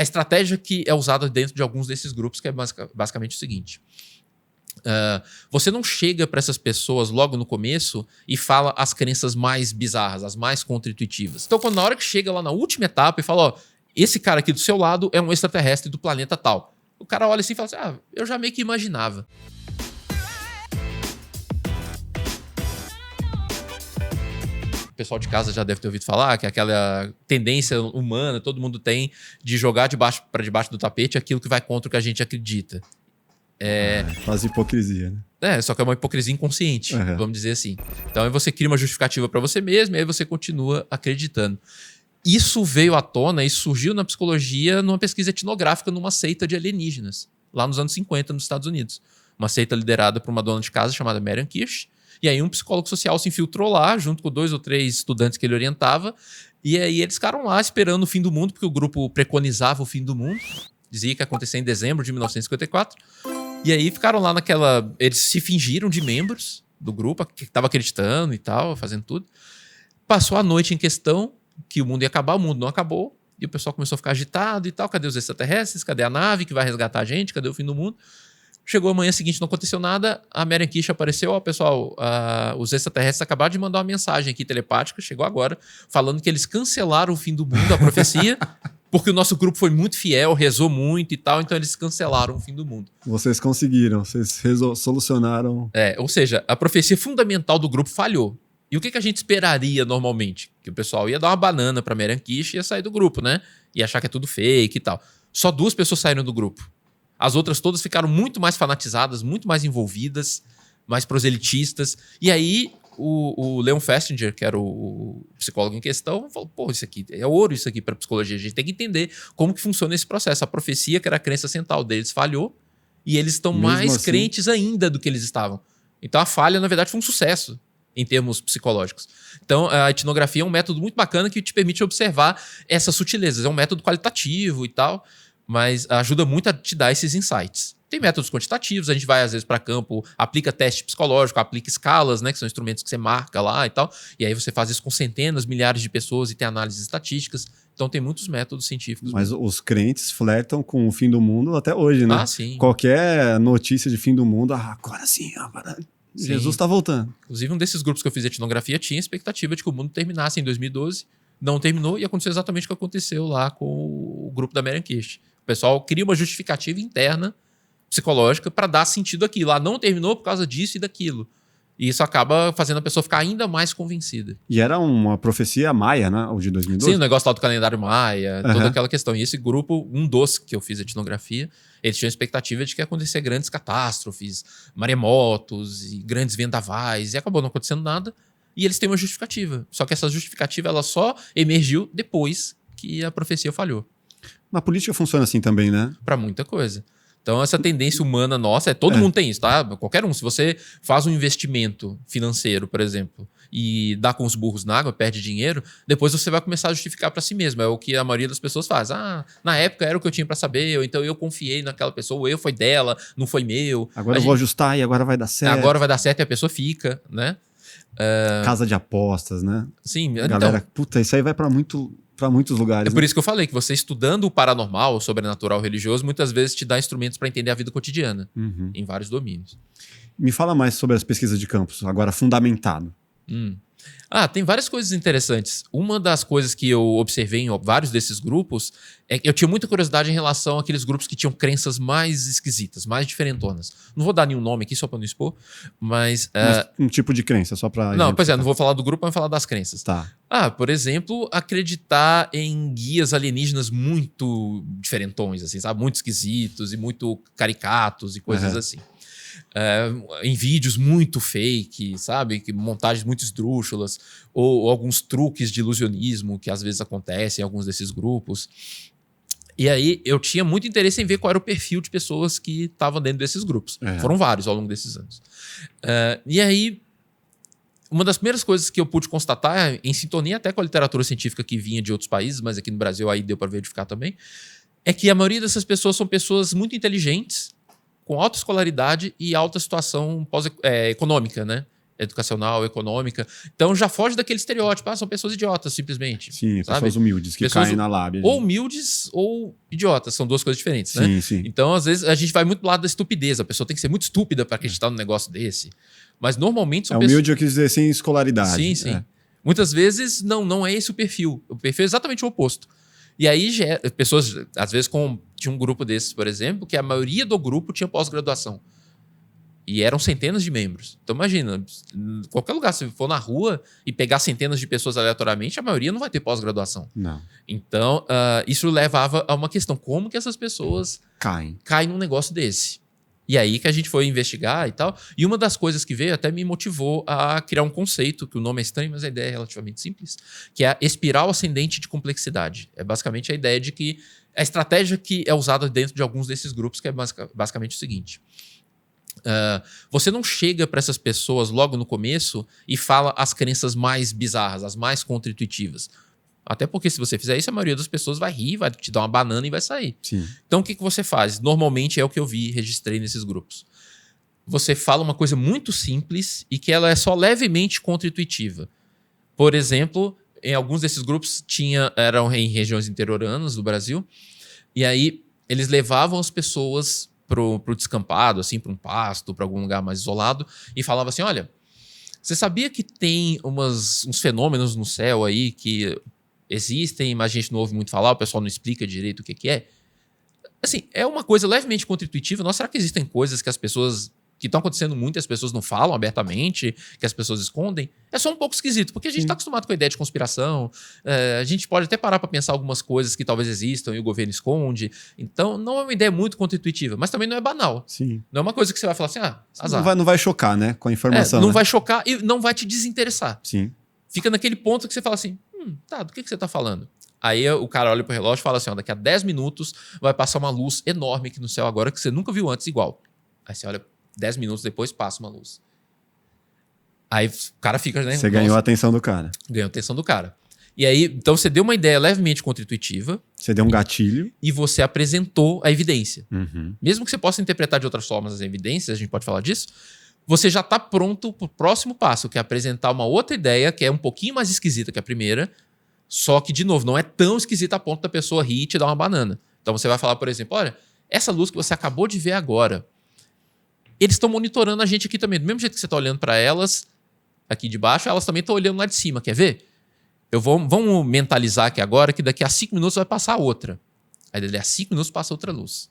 a estratégia que é usada dentro de alguns desses grupos, que é basicamente o seguinte. Você não chega para essas pessoas logo no começo e fala as crenças mais bizarras, as mais contra-intuitivas. Então, na hora que chega lá na última etapa e fala, ó, esse cara aqui do seu lado é um extraterrestre do planeta tal. O cara olha assim e fala assim, eu já meio que imaginava. O pessoal de casa já deve ter ouvido falar que é aquela tendência humana, todo mundo tem, de jogar para debaixo do tapete aquilo que vai contra o que a gente acredita. Quase hipocrisia, né? Só que é uma hipocrisia inconsciente, vamos dizer assim. Então aí você cria uma justificativa para você mesmo e aí você continua acreditando. Isso veio à tona e surgiu na psicologia numa pesquisa etnográfica numa seita de alienígenas, lá nos anos 50, nos Estados Unidos. Uma seita liderada por uma dona de casa chamada Marian Kirsch. E aí um psicólogo social se infiltrou lá, junto com 2 ou 3 estudantes que ele orientava. E aí eles ficaram lá esperando o fim do mundo, porque o grupo preconizava o fim do mundo. Dizia que ia acontecer em dezembro de 1954. E aí ficaram lá naquela... Eles se fingiram de membros do grupo, que estavam acreditando e tal, fazendo tudo. Passou a noite em questão, que o mundo ia acabar, o mundo não acabou. E o pessoal começou a ficar agitado e tal. Cadê os extraterrestres? Cadê a nave que vai resgatar a gente? Cadê o fim do mundo? Chegou a manhã seguinte, não aconteceu nada. A Marian Kirsch apareceu. Ó, pessoal, os extraterrestres acabaram de mandar uma mensagem aqui telepática, chegou agora, falando que eles cancelaram o fim do mundo, a profecia, porque o nosso grupo foi muito fiel, rezou muito e tal, então eles cancelaram o fim do mundo. Vocês conseguiram, vocês solucionaram. Ou seja, a profecia fundamental do grupo falhou. E o que a gente esperaria normalmente? Que o pessoal ia dar uma banana pra Marian Kirsch e ia sair do grupo, né? Ia achar que é tudo fake e tal. Só 2 pessoas saíram do grupo. As outras todas ficaram muito mais fanatizadas, muito mais envolvidas, mais proselitistas. E aí o Leon Festinger, que era o psicólogo em questão, falou, pô, isso aqui é ouro, isso aqui para psicologia. A gente tem que entender como que funciona esse processo. A profecia, que era a crença central deles, falhou. E eles estão mais assim, crentes ainda do que eles estavam. Então a falha, na verdade, foi um sucesso em termos psicológicos. Então a etnografia é um método muito bacana que te permite observar essas sutilezas. É um método qualitativo e tal, mas ajuda muito a te dar esses insights. Tem métodos quantitativos, a gente vai às vezes para campo, aplica teste psicológico, aplica escalas, né, que são instrumentos que você marca lá e tal, e aí você faz isso com centenas, milhares de pessoas e tem análises estatísticas. Então tem muitos métodos científicos. Mas os crentes flertam com o fim do mundo até hoje, né? Sim. Qualquer notícia de fim do mundo, agora sim, agora Jesus está voltando. Inclusive um desses grupos que eu fiz de etnografia tinha a expectativa de que o mundo terminasse em 2012, não terminou e aconteceu exatamente o que aconteceu lá com o grupo da Marian Kirsch. O pessoal cria uma justificativa interna psicológica para dar sentido àquilo. Não terminou por causa disso e daquilo. E isso acaba fazendo a pessoa ficar ainda mais convencida. E era uma profecia maia, né? O de 2012? Sim, o negócio lá do calendário maia, toda aquela questão. E esse grupo, um dos que eu fiz a etnografia, eles tinham a expectativa de que ia acontecer grandes catástrofes, maremotos e grandes vendavais. E acabou não acontecendo nada. E eles têm uma justificativa. Só que essa justificativa ela só emergiu depois que a profecia falhou. Na política funciona assim também, né? Para muita coisa. Então, essa tendência humana nossa, todo mundo tem isso, tá? Qualquer um. Se você faz um investimento financeiro, por exemplo, e dá com os burros na água, perde dinheiro, depois você vai começar a justificar para si mesmo. É o que a maioria das pessoas faz. Na época era o que eu tinha para saber, ou então eu confiei naquela pessoa, ou eu foi dela, não foi meu. Agora eu vou ajustar e agora vai dar certo. Agora vai dar certo e a pessoa fica, né? Casa de apostas, né? Sim, galera, então, puta, isso aí vai para muitos lugares. É por isso que eu falei que você estudando o paranormal, o sobrenatural, o religioso, muitas vezes te dá instrumentos para entender a vida cotidiana em vários domínios. Me fala mais sobre as pesquisas de campos, agora fundamentado. Tem várias coisas interessantes. Uma das coisas que eu observei em vários desses grupos é que eu tinha muita curiosidade em relação àqueles grupos que tinham crenças mais esquisitas, mais diferentonas. Não vou dar nenhum nome aqui só para não expor, mas um tipo de crença, só para... Não, pois é, não vou falar do grupo, mas vou falar das crenças. Tá. Por exemplo, acreditar em guias alienígenas muito diferentões, assim, sabe? Muito esquisitos e muito caricatos e coisas assim. Em vídeos muito fake, sabe? Montagens muito esdrúxulas, ou alguns truques de ilusionismo que às vezes acontecem em alguns desses grupos. E aí eu tinha muito interesse em ver qual era o perfil de pessoas que estavam dentro desses grupos. Foram vários ao longo desses anos. E aí, uma das primeiras coisas que eu pude constatar, em sintonia até com a literatura científica que vinha de outros países, mas aqui no Brasil aí deu para verificar também, é que a maioria dessas pessoas são pessoas muito inteligentes, com alta escolaridade e alta situação econômica, né? educacional, econômica. Então já foge daquele estereótipo. São pessoas idiotas, simplesmente. Sim, sabe? pessoas humildes que caem na lábia. Ou humildes ou idiotas. São duas coisas diferentes, né? Sim. Então, às vezes, a gente vai muito pro lado da estupidez. A pessoa tem que ser muito estúpida para acreditar num negócio desse. Mas normalmente são pessoas... Humilde, eu quis dizer, sem escolaridade. Sim. Muitas vezes, não é esse o perfil. O perfil é exatamente o oposto. E aí, pessoas, às vezes, tinha um grupo desses, por exemplo, que a maioria do grupo tinha pós-graduação. E eram centenas de membros. Então, imagina, em qualquer lugar, se for na rua e pegar centenas de pessoas aleatoriamente, a maioria não vai ter pós-graduação. Não. Então, isso levava a uma questão. Como que essas pessoas caem num negócio desse? E aí que a gente foi investigar e tal. E uma das coisas que veio até me motivou a criar um conceito, que o nome é estranho, mas a ideia é relativamente simples, que é a espiral ascendente de complexidade. É basicamente a ideia de que a estratégia que é usada dentro de alguns desses grupos, que é basicamente o seguinte. Você não chega para essas pessoas logo no começo e fala as crenças mais bizarras, as mais contra-intuitivas. Até porque se você fizer isso, a maioria das pessoas vai rir, vai te dar uma banana e vai sair. Sim. Então o que você faz? Normalmente é o que eu vi e registrei nesses grupos. Você fala uma coisa muito simples e que ela é só levemente contra-intuitiva. Por exemplo, em alguns desses grupos eram em regiões interioranas do Brasil, e aí eles levavam as pessoas pro descampado, assim, para um pasto, para algum lugar mais isolado, e falava assim, olha, você sabia que tem uns fenômenos no céu aí que existem, mas a gente não ouve muito falar, o pessoal não explica direito o que é? Assim, é uma coisa levemente contra-intuitiva. Nossa, será que existem coisas que as pessoas... que estão acontecendo muito e as pessoas não falam abertamente, que as pessoas escondem? É só um pouco esquisito, porque a gente está acostumado com a ideia de conspiração, a gente pode até parar para pensar algumas coisas que talvez existam e o governo esconde. Então, não é uma ideia muito contra-intuitiva, mas também não é banal. Sim. Não é uma coisa que você vai falar assim, azar. Não vai chocar, né, com a informação. Não né? vai chocar e não vai te desinteressar. Sim. Fica naquele ponto que você fala assim, tá, do que você está falando? Aí o cara olha pro relógio e fala assim, daqui a 10 minutos vai passar uma luz enorme aqui no céu agora que você nunca viu antes igual. Aí você olha, 10 minutos depois passa uma luz. Aí o cara fica, né? Você ganhou a atenção do cara. Ganhou a atenção do cara. E aí, então você deu uma ideia levemente contra-intuitiva. Você deu um gatilho. E você apresentou a evidência. Uhum. Mesmo que você possa interpretar de outras formas as evidências, a gente pode falar disso, você já está pronto para o próximo passo, que é apresentar uma outra ideia que é um pouquinho mais esquisita que a primeira, só que, de novo, não é tão esquisita a ponto da pessoa rir e te dar uma banana. Então você vai falar, por exemplo, olha, essa luz que você acabou de ver agora, eles estão monitorando a gente aqui também. Do mesmo jeito que você está olhando para elas aqui de baixo, elas também estão olhando lá de cima. Quer ver? Vamos mentalizar aqui agora que daqui a 5 minutos vai passar outra. Aí daqui a 5 minutos passa outra luz.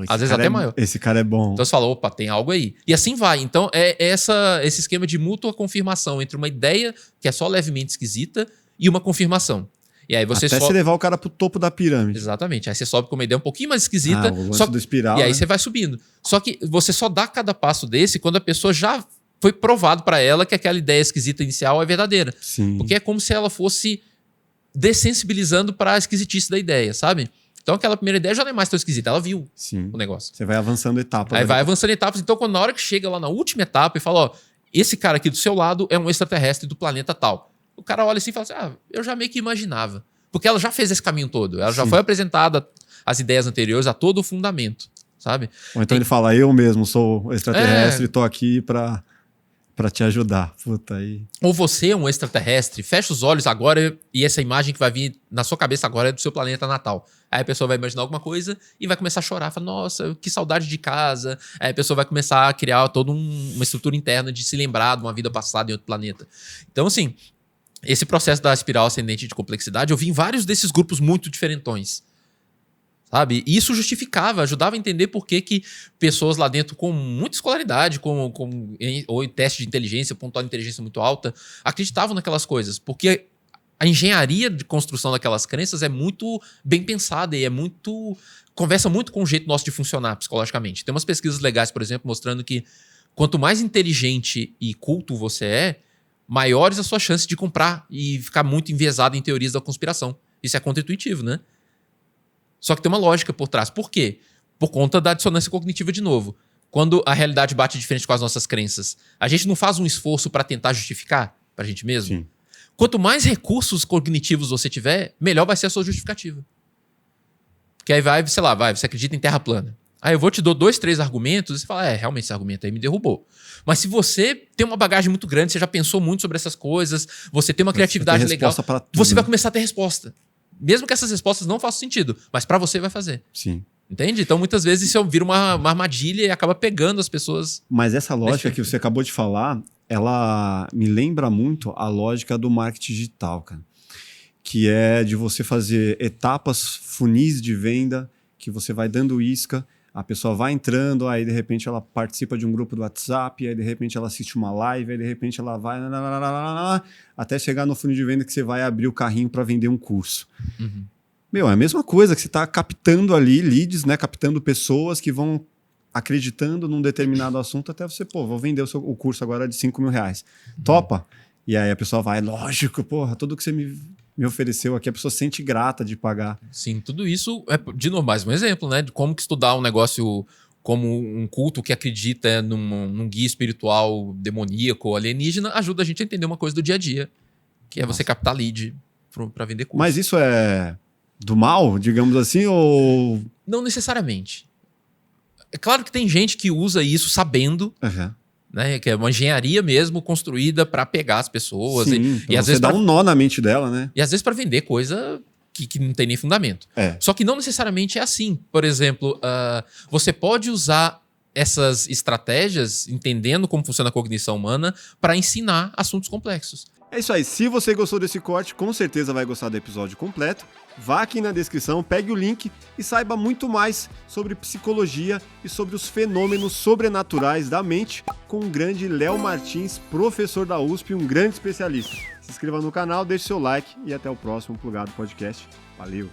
Às vezes até maior. Esse cara é bom. Então você fala, opa, tem algo aí. E assim vai. Então é esse esquema de mútua confirmação entre uma ideia que é só levemente esquisita e uma confirmação. E aí você Até você levar o cara pro topo da pirâmide. Exatamente. Aí você sobe com uma ideia um pouquinho mais esquisita. O lance do espiral, e aí você vai subindo. Só que você só dá cada passo desse quando a pessoa já foi provado para ela que aquela ideia esquisita inicial é verdadeira. Sim. Porque é como se ela fosse dessensibilizando para a esquisitice da ideia, sabe? Então aquela primeira ideia já não é mais tão esquisita. Ela viu o negócio. Você vai avançando etapas. Aí vai avançando etapas. Então na hora que chega lá na última etapa e fala, ó, esse cara aqui do seu lado é um extraterrestre do planeta tal. O cara olha assim e fala assim, eu já meio que imaginava. Porque ela já fez esse caminho todo. Ela já foi apresentada as ideias anteriores a todo o fundamento, sabe? Ou então ele fala, eu mesmo sou extraterrestre e tô aqui pra te ajudar. Puta aí. Ou você é um extraterrestre, fecha os olhos agora e essa imagem que vai vir na sua cabeça agora é do seu planeta natal. Aí a pessoa vai imaginar alguma coisa e vai começar a chorar. Fala, nossa, que saudade de casa. Aí a pessoa vai começar a criar toda uma estrutura interna de se lembrar de uma vida passada em outro planeta. Então, assim, esse processo da espiral ascendente de complexidade, eu vi em vários desses grupos muito diferentões. Sabe? E isso justificava, ajudava a entender por que pessoas lá dentro com muita escolaridade, ou em teste de inteligência, pontual de inteligência muito alta, acreditavam naquelas coisas. Porque a engenharia de construção daquelas crenças é muito bem pensada e conversa muito com o jeito nosso de funcionar psicologicamente. Tem umas pesquisas legais, por exemplo, mostrando que quanto mais inteligente e culto você é, maiores as suas chances de comprar e ficar muito enviesado em teorias da conspiração. Isso é contra-intuitivo, né? Só que tem uma lógica por trás. Por quê? Por conta da dissonância cognitiva de novo. Quando a realidade bate de frente com as nossas crenças, a gente não faz um esforço para tentar justificar pra gente mesmo? Sim. Quanto mais recursos cognitivos você tiver, melhor vai ser a sua justificativa. Porque aí você acredita em terra plana. Aí eu te dou 2, 3 argumentos, e você fala, realmente esse argumento aí me derrubou. Mas se você tem uma bagagem muito grande, você já pensou muito sobre essas coisas, você tem uma criatividade legal, você vai começar a ter resposta. Mesmo que essas respostas não façam sentido, mas para você vai fazer. Sim. Entende? Então, muitas vezes isso vira uma armadilha e acaba pegando as pessoas. Mas essa lógica que você acabou de falar, ela me lembra muito a lógica do marketing digital, cara. Que é de você fazer etapas, funis de venda, que você vai dando isca, a pessoa vai entrando, aí de repente ela participa de um grupo do WhatsApp, aí de repente ela assiste uma live, aí de repente ela vai... até chegar no funil de venda que você vai abrir o carrinho para vender um curso. Uhum. Meu, é a mesma coisa que você está captando ali leads, né? Captando pessoas que vão acreditando num determinado assunto até você, vou vender o curso agora de R$5 mil. Topa? E aí a pessoa vai, lógico, tudo que você me ofereceu aqui, a pessoa se sente grata de pagar. Sim, tudo isso é, de novo, mais um exemplo, né? De como que estudar um negócio como um culto que acredita num guia espiritual demoníaco ou alienígena ajuda a gente a entender uma coisa do dia a dia, que é você captar lead para vender curso. Mas isso é do mal, digamos assim, ou... Não necessariamente. É claro que tem gente que usa isso sabendo, né, que é uma engenharia mesmo construída para pegar as pessoas. Sim, e às vezes dá um nó na mente dela, né? E às vezes para vender coisa que não tem nem fundamento. Só que não necessariamente é assim. Por exemplo, você pode usar essas estratégias, entendendo como funciona a cognição humana, para ensinar assuntos complexos. É isso aí. Se você gostou desse corte, com certeza vai gostar do episódio completo. Vá aqui na descrição, pegue o link e saiba muito mais sobre psicologia e sobre os fenômenos sobrenaturais da mente com o grande Léo Martins, professor da USP, um grande especialista. Se inscreva no canal, deixe seu like e até o próximo Plugado Podcast. Valeu!